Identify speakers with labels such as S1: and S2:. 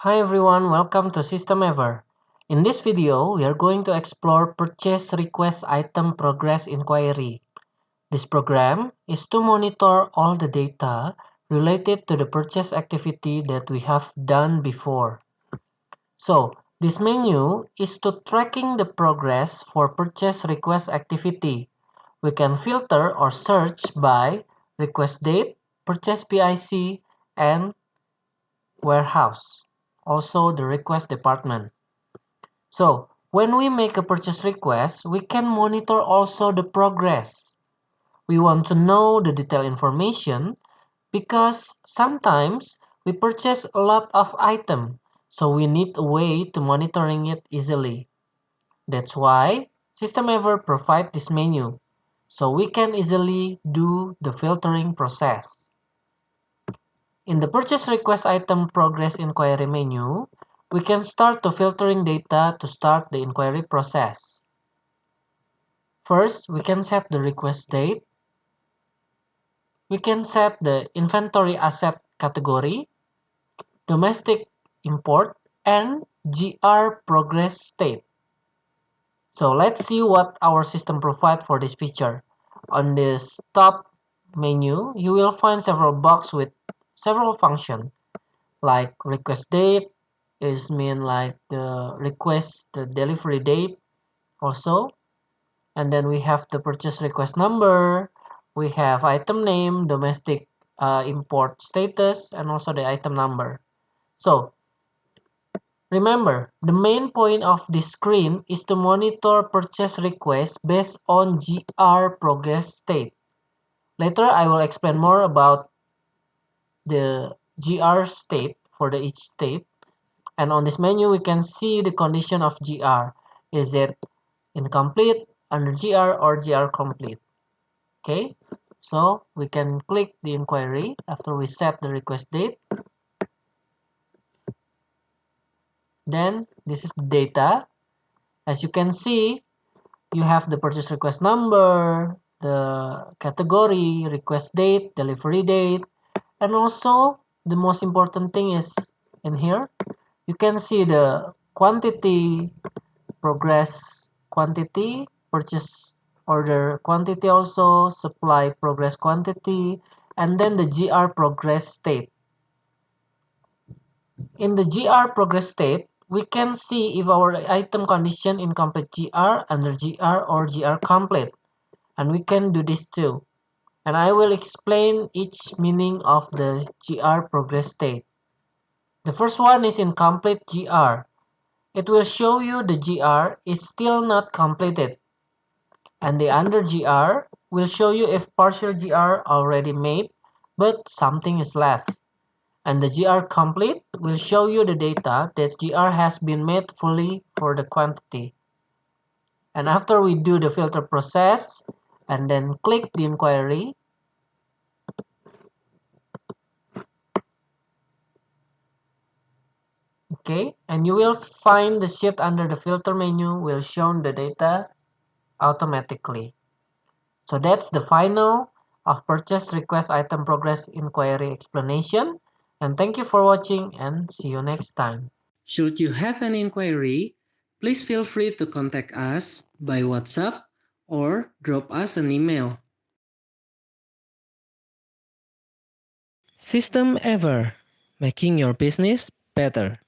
S1: Hi everyone, welcome to SystemEver. In this video, we are going to explore Purchase Request Item Progress Inquiry. This program is to monitor all the data related to the purchase activity that we have done before. So, this menu is to tracking the progress for purchase request activity. We can filter or search by request date, purchase PIC, and warehouse. Also the request department. So when we make a purchase request, we can monitor also the progress. We want to know the detailed information because sometimes we purchase a lot of items, so we need a way to monitoring it easily. That's why SystemEver provide this menu, so we can easily do the filtering process. In the Purchase Request Item Progress Inquiry menu, we can start to filtering data to start the inquiry process. First, we can set the request date. We can set the inventory asset category, domestic import, and GR progress state. So let's see what our system provides for this feature. On this top menu, you will find several boxes with several functions like request date is mean like the request the delivery date also, and then we have the purchase request number, we have item name, domestic import status, and also the item number. So remember, the main point of this screen is to monitor purchase requests based on GR progress state. Later I will explain more about the GR state for the each state. And on this menu, we can see the condition of GR. Is it incomplete, under GR, or GR complete? Okay, so we can click the inquiry after we set the request date. Then this is the data. As you can see, you have the purchase request number, the category, request date, delivery date, and also the most important thing is in here, you can see the quantity, progress quantity, purchase order quantity also, supply progress quantity, and then the GR progress state. In the GR progress state, we can see if our item condition incomplete GR, under GR, or GR complete. And we can do this too. And I will explain each meaning of the GR progress state. The first one is incomplete GR. It will show you the GR is still not completed. And the under GR will show you if partial GR already made, but something is left. And the GR complete will show you the data that GR has been made fully for the quantity. And after we do the filter process and then click the inquiry, okay, and you will find the sheet under the filter menu will show the data automatically. So that's the final of purchase request item progress inquiry explanation. And thank you for watching and see you next time.
S2: Should you have an inquiry, please feel free to contact us by WhatsApp or drop us an email.
S1: SystemEver, making your business better.